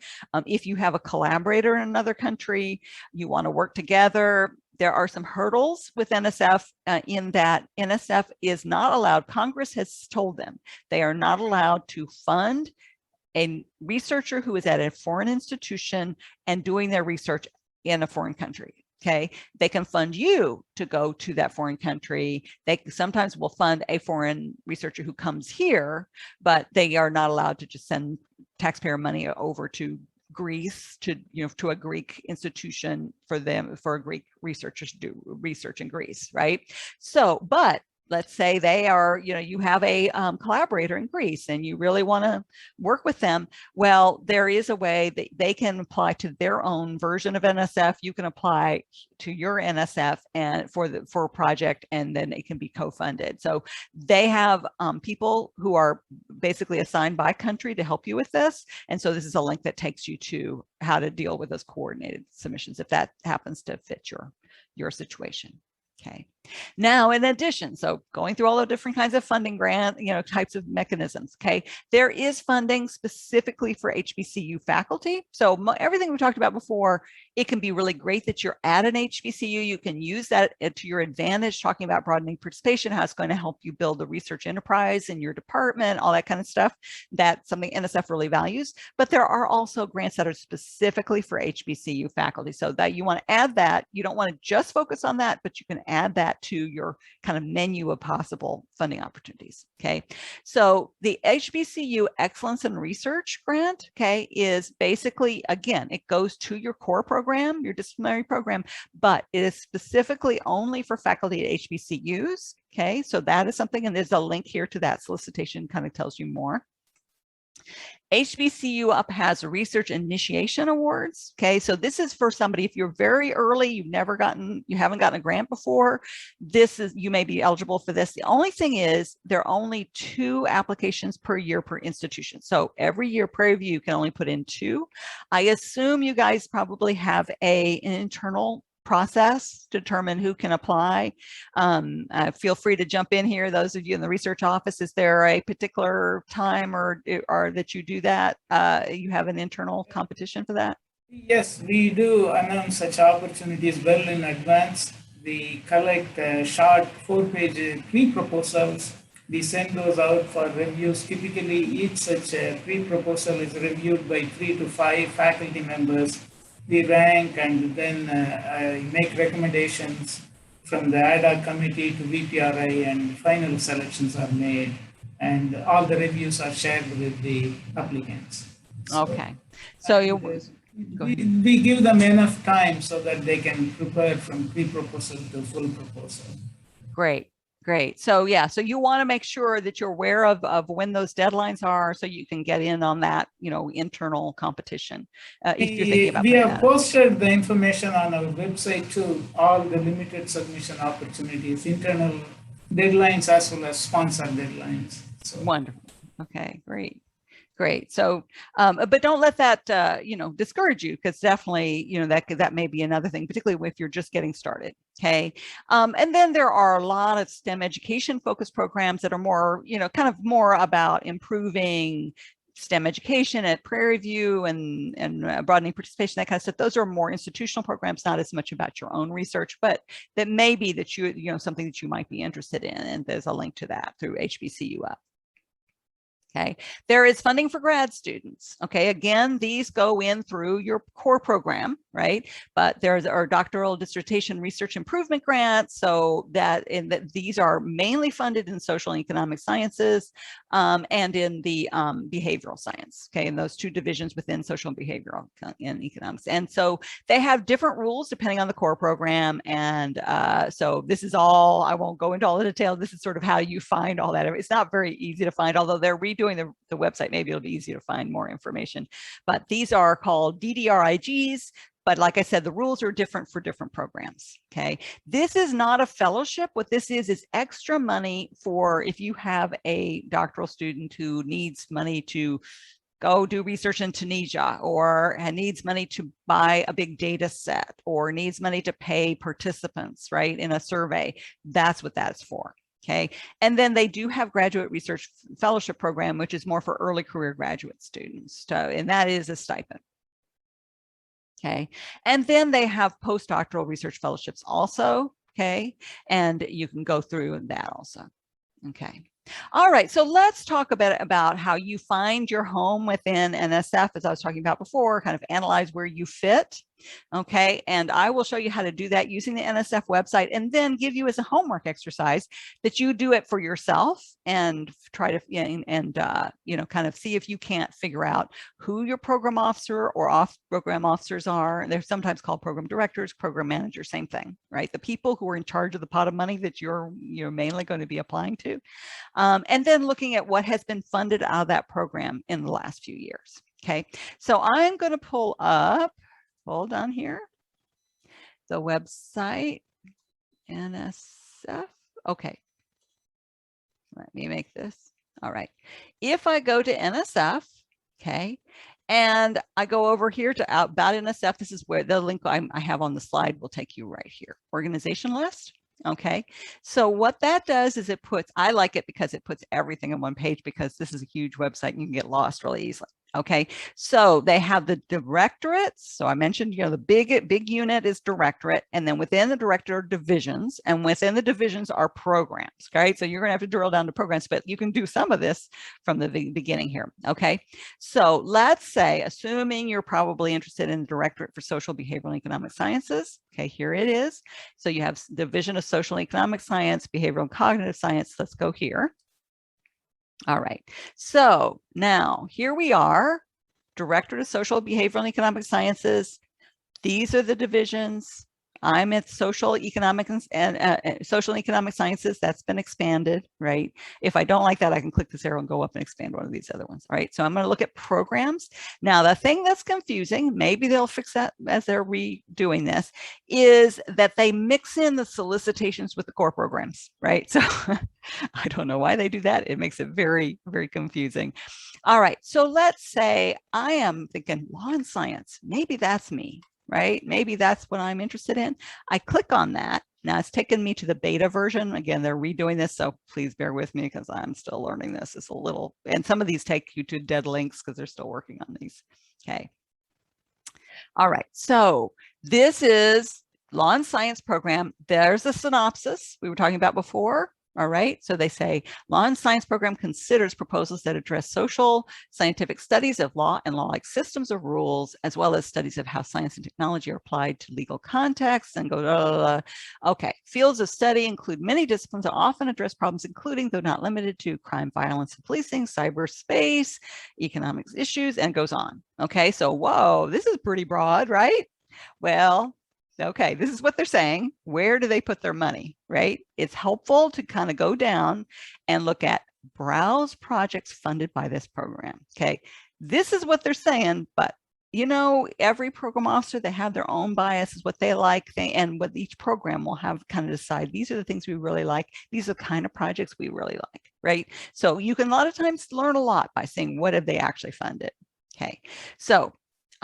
If you have a collaborator in another country, you want to work together. There are some hurdles with NSF in that NSF is not allowed, Congress has told them, they are not allowed to fund a researcher who is at a foreign institution and doing their research in a foreign country. Okay, they can fund you to go to that foreign country. They sometimes will fund a foreign researcher who comes here, but they are not allowed to just send taxpayer money over to Greece to a Greek institution for a Greek researcher to do research in Greece, right? So, but let's say they are, you have a collaborator in Greece and you really want to work with them. Well, there is a way that they can apply to their own version of NSF. You can apply to your NSF and for a project, and then it can be co-funded. So they have people who are basically assigned by country to help you with this. And so this is a link that takes you to how to deal with those coordinated submissions if that happens to fit your situation. Okay. Now, in addition, so going through all the different kinds of funding grant, types of mechanisms. Okay. There is funding specifically for HBCU faculty. So everything we talked about before, it can be really great that you're at an HBCU. You can use that to your advantage, talking about broadening participation, how it's going to help you build a research enterprise in your department, all that kind of stuff. That's something NSF really values. But there are also grants that are specifically for HBCU faculty. So that you want to add that, you don't want to just focus on that, but you can add that to your kind of menu of possible funding opportunities. Okay, so the HBCU Excellence in Research Grant, okay, is basically, again, it goes to your core program, your disciplinary program, but it is specifically only for faculty at HBCUs. Okay, so that is something, and there's a link here to that solicitation, kind of tells you more. HBCU Up has research initiation awards. Okay, so this is for somebody, if you're very early, you haven't gotten a grant before, you may be eligible for this. The only thing is there are only 2 applications per year per institution. So every year Prairie View can only put in 2. I assume you guys probably have an internal process to determine who can apply. Feel free to jump in here. Those of you in the research office, is there a particular time or that you do that? You have an internal competition for that? Yes, we do announce such opportunities well in advance. We collect short 4-page pre-proposals. We send those out for reviews. Typically, each such pre-proposal is reviewed by 3 to 5 faculty members. We rank and then make recommendations from the ad hoc committee to VPRI, and final selections are made, and all the reviews are shared with the applicants. Okay, so we give them enough time so that they can prepare from pre-proposal to full proposal. Great. Great. So yeah, so you want to make sure that you're aware of when those deadlines are, so you can get in on that, internal competition. If you're thinking about we have posted the information on our website too, all the limited submission opportunities, internal deadlines as well as sponsor deadlines. So. Wonderful. Okay, great. Great. So, but don't let that, discourage you, because definitely, that may be another thing, particularly if you're just getting started. Okay. And then there are a lot of STEM education focused programs that are more, kind of more about improving STEM education at Prairie View and broadening participation, that kind of stuff. Those are more institutional programs, not as much about your own research, but that may be that something that you might be interested in. And there's a link to that through HBCU Up. Okay, there is funding for grad students. Okay, again, these go in through your core program, right? But there's our doctoral dissertation research improvement grants. So these are mainly funded in social and economic sciences and in the behavioral science. Okay, in those 2 divisions within social and behavioral and economics. And so they have different rules depending on the core program. And so this is all, I won't go into all the detail. This is sort of how you find all that. It's not very easy to find, although they're redoing the website, maybe it'll be easy to find more information. But these are called DDRIGs. But like I said, the rules are different for different programs. Okay, this is not a fellowship. What this is extra money for if you have a doctoral student who needs money to go do research in Tunisia, or needs money to buy a big data set, or needs money to pay participants, right, in a survey. That's what that's for. Okay, and then they do have graduate research fellowship program, which is more for early career graduate students, and that is a stipend. Okay, and then they have postdoctoral research fellowships also. Okay, and you can go through that also. Okay. All right, so let's talk a bit about how you find your home within NSF, as I was talking about before, kind of analyze where you fit. Okay, and I will show you how to do that using the NSF website, and then give you as a homework exercise that you do it for yourself and try to, kind of see if you can't figure out who your program officer or off-program officers are. They're sometimes called program directors, program managers, same thing, right? The people who are in charge of the pot of money that you're mainly going to be applying to. And then looking at what has been funded out of that program in the last few years. Okay, so I'm going to pull up, hold on here, the website, NSF. Okay, let me make this. All right, if I go to NSF, okay, and I go over here to about NSF, this is where the link I have on the slide will take you right here. Organization list. Okay, so what that does is I like it because it puts everything on one page, because this is a huge website and you can get lost really easily. Okay, so they have the directorates. So I mentioned, the big unit is directorate, and then within the directorate are divisions, and within the divisions are programs. Okay, so you're going to have to drill down to programs, but you can do some of this from the beginning here. Okay, so let's say, assuming you're probably interested in the directorate for social, behavioral, and economic sciences. Okay, here it is. So you have division of social and economic science, behavioral and cognitive science. Let's go here. All right, so now here we are, Director of Social, Behavioral, and Economic Sciences. These are the divisions. I'm at social, economic, and social and economic sciences. That's been expanded, right? If I don't like that, I can click this arrow and go up and expand one of these other ones. All right, so I'm going to look at programs. Now, the thing that's confusing, maybe they'll fix that as they're redoing this, is that they mix in the solicitations with the core programs, right? So I don't know why they do that. It makes it very, very confusing. All right, so let's say I am thinking law and science. Maybe that's me, right? Maybe that's what I'm interested in. I click on that. Now it's taken me to the beta version. Again, they're redoing this, so please bear with me because I'm still learning this. It's a little, and some of these take you to dead links because they're still working on these. Okay. All right, so this is law and science program. There's a synopsis we were talking about before. All right, so they say law and science program considers proposals that address social, scientific studies of law and law-like systems of rules, as well as studies of how science and technology are applied to legal contexts, and go, blah, blah, blah. Okay, fields of study include many disciplines that often address problems, including, though not limited to, crime, violence, and policing, cyberspace, economics issues, and goes on. Okay, so whoa, this is pretty broad, right? Well, okay, this is what they're saying. Where do they put their money, right? It's helpful to kind of go down and look at browse projects funded by this program. Okay, this is what they're saying, but every program officer, they have their own biases, what they like, and what each program will have kind of decide, these are the things we really like. These are the kind of projects we really like, right? So you can a lot of times learn a lot by saying, what have they actually funded? Okay, so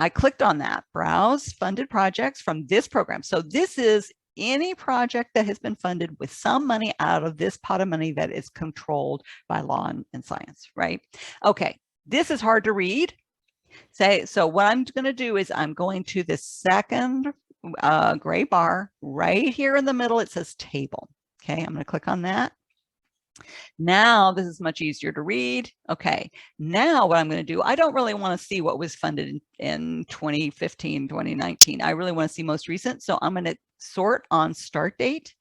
I clicked on that, browse funded projects from this program. So this is any project that has been funded with some money out of this pot of money that is controlled by law and science, right? Okay, this is hard to read. So what I'm going to do is I'm going to the second gray bar right here in the middle. It says table. Okay, I'm going to click on that. Now this is much easier to read. Okay, now what I'm going to do, I don't really want to see what was funded in 2015, 2019. I really want to see most recent. So I'm going to sort on start date.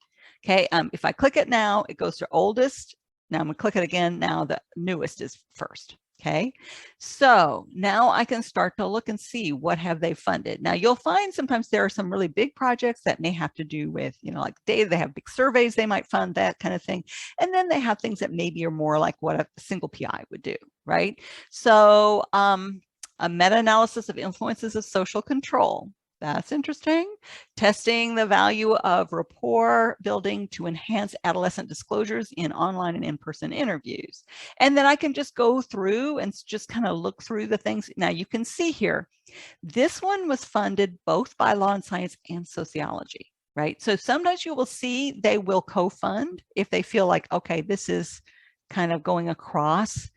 Okay, if I click it now, it goes to oldest. Now I'm going to click it again. Now the newest is first. Okay, so now I can start to look and see what have they funded. Now you'll find sometimes there are some really big projects that may have to do with, like data, they have big surveys, they might fund that kind of thing. And then they have things that maybe are more like what a single PI would do, right? So a meta-analysis of influences of social control. That's interesting. Testing the value of rapport building to enhance adolescent disclosures in online and in-person interviews. And then I can just go through and just kind of look through the things. Now you can see here, this one was funded both by law and science and sociology, right? So sometimes you will see they will co-fund if they feel like, okay, this is kind of going across,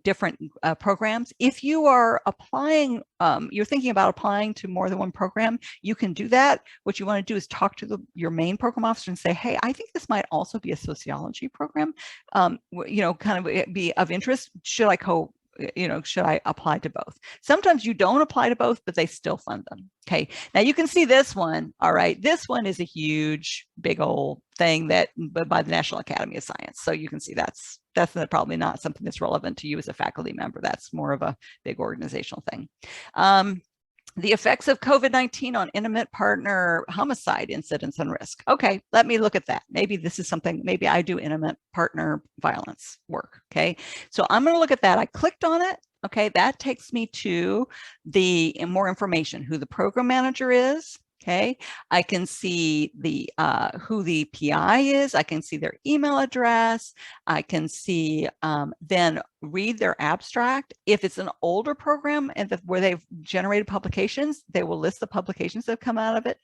different programs. If you are applying, you're thinking about applying to more than one program, you can do that. What you want to do is talk to your main program officer and say, hey, I think this might also be a sociology program, kind of be of interest. Should I apply to both? Sometimes you don't apply to both, but they still fund them. Okay, now you can see this one. All right, this one is a huge, big old thing that by the National Academy of Science. So you can see that's probably not something that's relevant to you as a faculty member. That's more of a big organizational thing. The effects of COVID-19 on intimate partner homicide incidents and risk. Okay, let me look at that. Maybe this is something, maybe I do intimate partner violence work. Okay, so I'm going to look at that. I clicked on it. Okay, that takes me to the more information, who the program manager is. Okay, I can see the who the PI is. I can see their email address. I can see then read their abstract. If it's an older program and where they've generated publications, they will list the publications that have come out of it.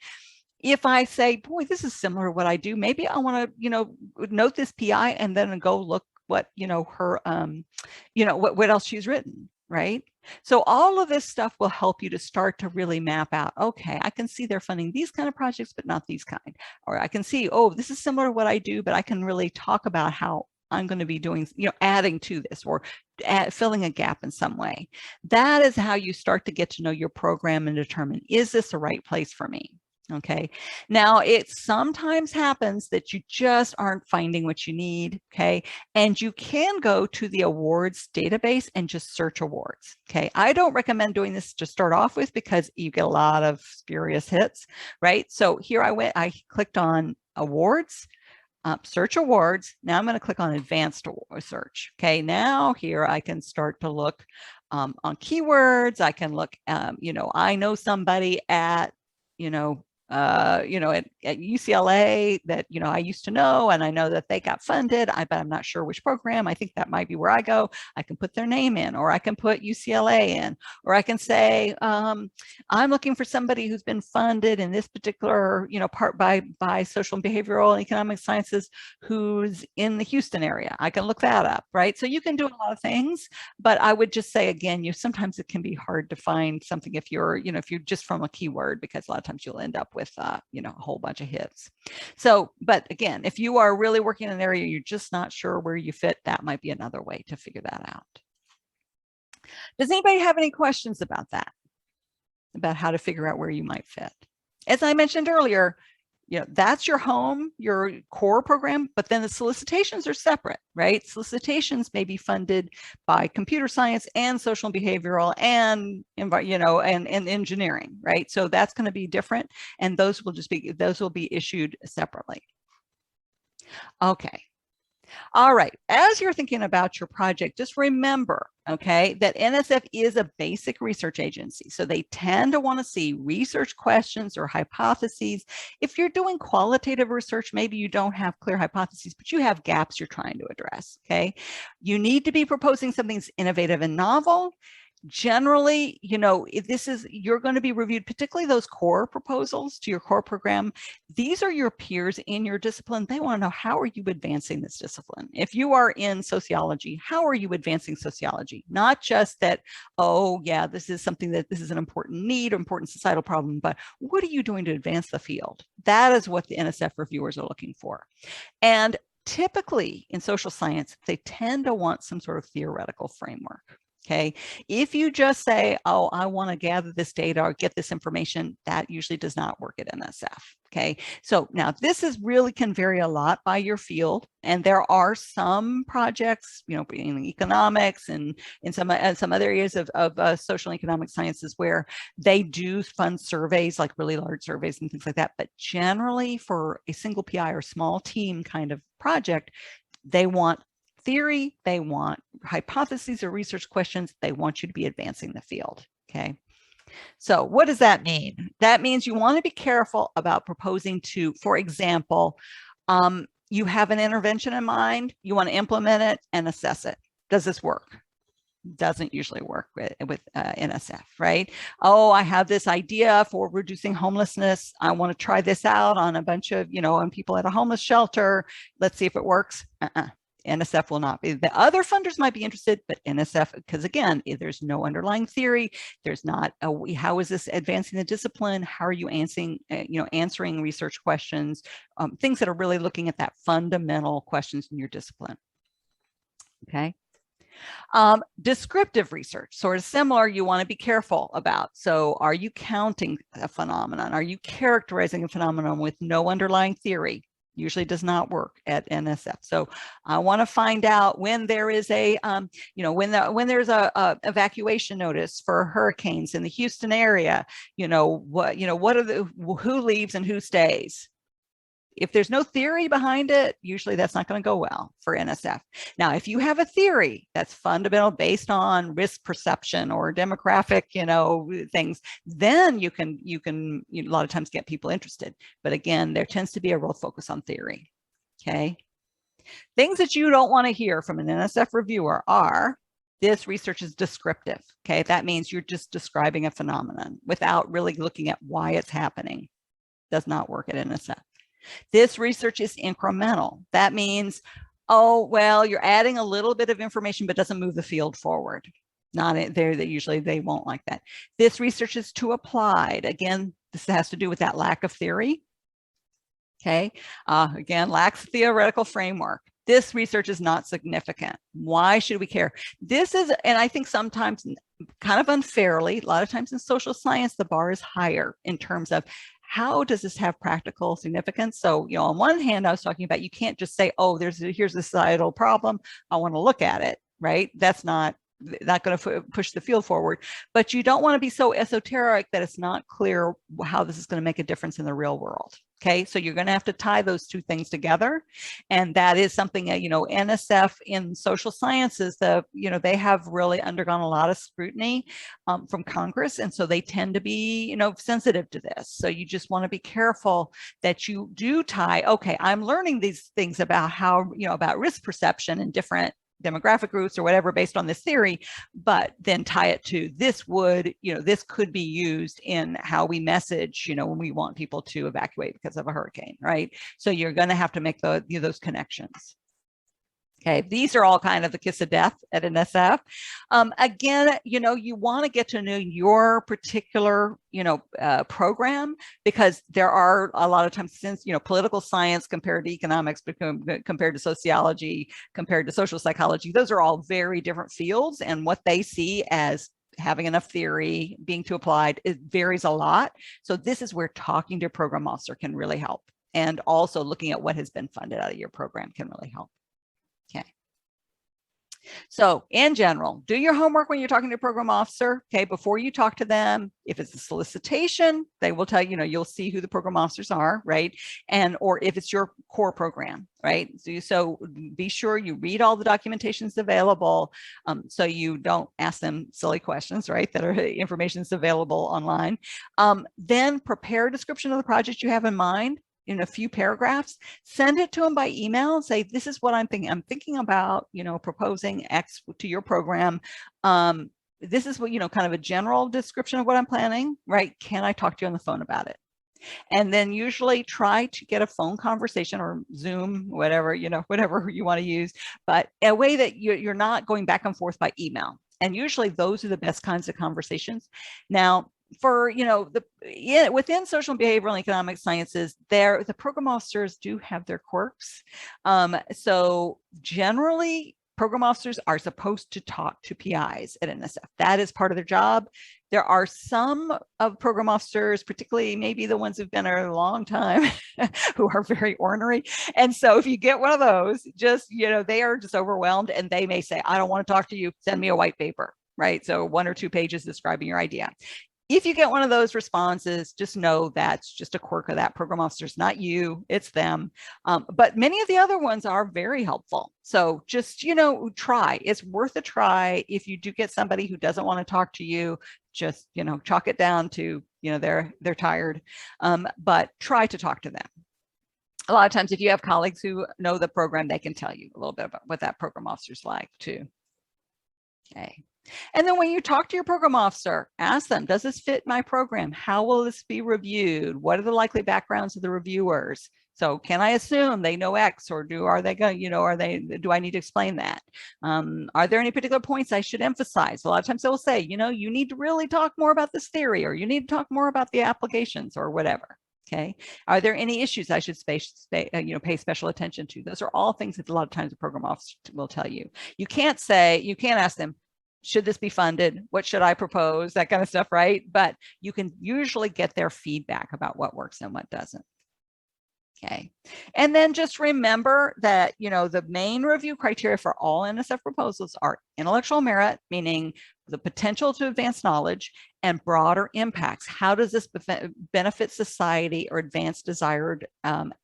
If I say, boy, this is similar to what I do, maybe I want to, note this PI and then go look what, her, what else she's written. right? So all of this stuff will help you to start to really map out, okay, I can see they're funding these kind of projects, but not these kind. Or I can see, oh, this is similar to what I do, but I can really talk about how I'm going to be doing, adding to this or filling a gap in some way. That is how you start to get to know your program and determine, is this the right place for me? Okay. Now, it sometimes happens that you just aren't finding what you need. Okay. And you can go to the awards database and just search awards. Okay. I don't recommend doing this to start off with because you get a lot of spurious hits, right? So here I clicked on awards. Search awards. Now I'm going to click on advanced search. Okay, now here I can start to look on keywords. I can look, I know somebody at, at UCLA that, I used to know, and I know that they got funded, but I'm not sure which program. I think that might be where I go. I can put their name in, or I can put UCLA in, or I can say, I'm looking for somebody who's been funded in this particular, part by social and behavioral and economic sciences who's in the Houston area. I can look that up, right? So you can do a lot of things, but I would just say, again, sometimes it can be hard to find something if you're, if you're just from a keyword, because a lot of times you'll end up with, a whole bunch of hits. So, but again, if you are really working in an area, you're just not sure where you fit, that might be another way to figure that out. Does anybody have any questions about that? About how to figure out where you might fit? As I mentioned earlier, that's your home, your core program, but then the solicitations are separate, right? Solicitations may be funded by computer science and social and behavioral and, and engineering, right? So that's going to be different, and those will be issued separately. Okay. All right, as you're thinking about your project, just remember, okay, that NSF is a basic research agency. So they tend to want to see research questions or hypotheses. If you're doing qualitative research, maybe you don't have clear hypotheses, but you have gaps you're trying to address, okay? You need to be proposing something that's innovative and novel. Generally, you're going to be reviewed, particularly those core proposals to your core program. These are your peers in your discipline. They want to know, how are you advancing this discipline? If you are in sociology, how are you advancing sociology? Not just that, oh yeah, this is an important need, important societal problem, but what are you doing to advance the field? That is what the NSF reviewers are looking for. And typically in social science, they tend to want some sort of theoretical framework. Okay, if you just say, oh, I want to gather this data or get this information, that usually does not work at NSF. Okay, so now this really can vary a lot by your field, and there are some projects, in economics and in some other areas of social and economic sciences where they do fund surveys, like really large surveys and things like that. But generally, for a single PI or small team kind of project, they want theory, they want hypotheses or research questions, they want you to be advancing the field, okay? So what does that mean? That means you want to be careful about proposing to, for example, you have an intervention in mind, you want to implement it and assess it. Does this work? Doesn't usually work with NSF, right? Oh, I have this idea for reducing homelessness. I want to try this out on a bunch of, on people at a homeless shelter. Let's see if it works. NSF will not be. The other funders might be interested, but NSF, because again, there's no underlying theory. There's not how is this advancing the discipline? How are you answering research questions? Things that are really looking at that fundamental questions in your discipline. Okay. Descriptive research, sort of similar, you want to be careful about. So are you counting a phenomenon? Are you characterizing a phenomenon with no underlying theory? Usually does not work at NSF. So I want to find out when there is a, when there's a evacuation notice for hurricanes in the Houston area, who leaves and who stays? If there's no theory behind it, usually that's not going to go well for NSF. Now, if you have a theory that's fundamental based on risk perception or demographic, things, then you can a lot of times get people interested. But again, there tends to be a real focus on theory. Okay. Things that you don't want to hear from an NSF reviewer are, this research is descriptive. Okay. That means you're just describing a phenomenon without really looking at why it's happening. Does not work at NSF. This research is incremental. That means, oh, well, you're adding a little bit of information, but doesn't move the field forward. not there, that usually they won't like that. This research is too applied. Again, this has to do with that lack of theory. Okay, again, lacks theoretical framework. This research is not significant. Why should we care? This is, and I think sometimes kind of unfairly, a lot of times in social science, the bar is higher in terms of how does this have practical significance? So, you know, on one hand, I was talking about, you can't just say, oh, here's a societal problem, I want to look at it, right? That's not going to push the field forward, but you don't want to be so esoteric that it's not clear how this is going to make a difference in the real world. Okay, so you're going to have to tie those two things together, and that is something that, you know, NSF in social sciences, they have really undergone a lot of scrutiny from Congress, and so they tend to be, you know, sensitive to this. So you just want to be careful that you do tie. Okay, I'm learning these things about how, you know, about risk perception and different demographic groups or whatever based on this theory, but then tie it to this would, you know, this could be used in how we message, you know, when we want people to evacuate because of a hurricane, right? So you're going to have to make those connections. Okay, these are all kind of the kiss of death at NSF. Again, you know, you want to get to know your particular, you know, program, because there are a lot of times, since, you know, political science compared to economics, compared to sociology, compared to social psychology, those are all very different fields, and what they see as having enough theory being too applied, it varies a lot. So this is where talking to a program officer can really help, and also looking at what has been funded out of your program can really help. Okay. So in general, do your homework when you're talking to a program officer, okay, before you talk to them. If it's a solicitation, they will tell you, you know, you'll see who the program officers are, right? And, or if it's your core program, right? So be sure you read all the documentations available, so you don't ask them silly questions, right? That are information is available online. Then prepare a description of the project you have in mind in a few paragraphs, send it to them by email and say, this is what I'm thinking. I'm thinking about, you know, proposing X to your program. This is what, you know, kind of a general description of what I'm planning, right? Can I talk to you on the phone about it? And then usually try to get a phone conversation or Zoom, whatever, you know, whatever you want to use, but a way that you're not going back and forth by email. And usually those are the best kinds of conversations. Now, for, you know, within social and behavioral and economic sciences, the program officers do have their quirks. So generally, program officers are supposed to talk to PIs at NSF. That is part of their job. There are some of program officers, particularly maybe the ones who've been there a long time, who are very ornery. And so if you get one of those, just, you know, they are just overwhelmed, and they may say, I don't want to talk to you, send me a white paper, right? So 1 or 2 pages describing your idea. If you get one of those responses, just know that's just a quirk of that program officer. It's not you, it's them. But many of the other ones are very helpful. So just, you know, try. It's worth a try. If you do get somebody who doesn't want to talk to you, just, you know, chalk it down to, you know, they're tired, but try to talk to them. A lot of times, if you have colleagues who know the program, they can tell you a little bit about what that program officer's like too. Okay. And then when you talk to your program officer, ask them, does this fit my program? How will this be reviewed? What are the likely backgrounds of the reviewers? So can I assume they know X, or do I need to explain that? Are there any particular points I should emphasize? A lot of times they'll say, you know, you need to really talk more about this theory, or you need to talk more about the applications, or whatever. Okay. Are there any issues I should pay special attention to? Those are all things that a lot of times the program officer will tell you. You can't ask them, should this be funded? What should I propose? That kind of stuff, right? But you can usually get their feedback about what works and what doesn't. Okay. And then just remember that, you know, the main review criteria for all NSF proposals are intellectual merit, meaning the potential to advance knowledge, and broader impacts. How does this benefit society or advance desired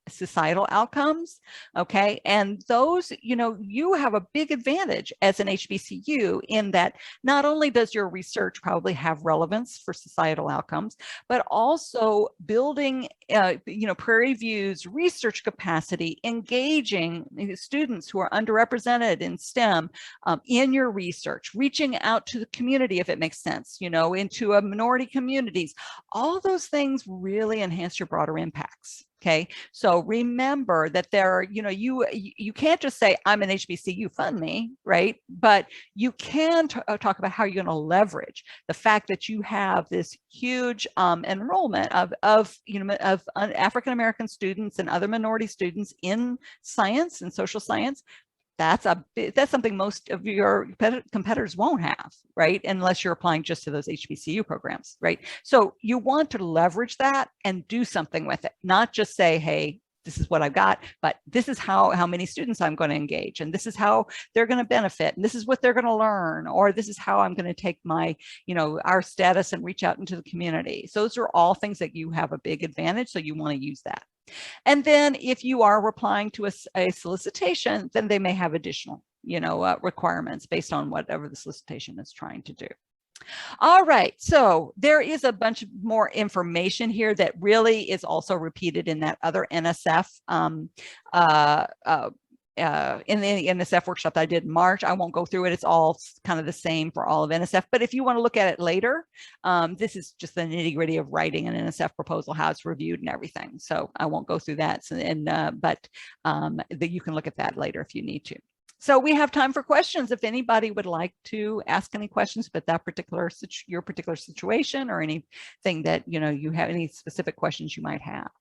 societal outcomes? Okay, and those, you know, you have a big advantage as an HBCU in that not only does your research probably have relevance for societal outcomes, but also building, you know, Prairie View's research capacity, engaging students who are underrepresented in STEM in your research, reaching out to the community if it makes sense, you know, into a minority communities. All those things really enhance your broader impacts. Okay, so remember that there are, you know, you can't just say, I'm an HBCU, fund me, right? But you can talk about how you're going to leverage the fact that you have this huge enrollment of African-American students and other minority students in science and social science. That's something most of your competitors won't have, right? Unless you're applying just to those HBCU programs, right? So you want to leverage that and do something with it, not just say, hey, this is what I've got, but this is how many students I'm going to engage, and this is how they're going to benefit, and this is what they're going to learn, or this is how I'm going to take my, you know, our status and reach out into the community. So those are all things that you have a big advantage, so you want to use that. And then if you are replying to a solicitation, then they may have additional, you know, requirements based on whatever the solicitation is trying to do. All right, so there is a bunch more information here that really is also repeated in that other NSF in the NSF workshop that I did in March. I won't go through it. It's all kind of the same for all of NSF. But if you want to look at it later, this is just the nitty gritty of writing an NSF proposal, how it's reviewed and everything. So I won't go through that. So, but you can look at that later if you need to. So we have time for questions. If anybody would like to ask any questions about that your particular situation, or anything that, you know, you have any specific questions you might have.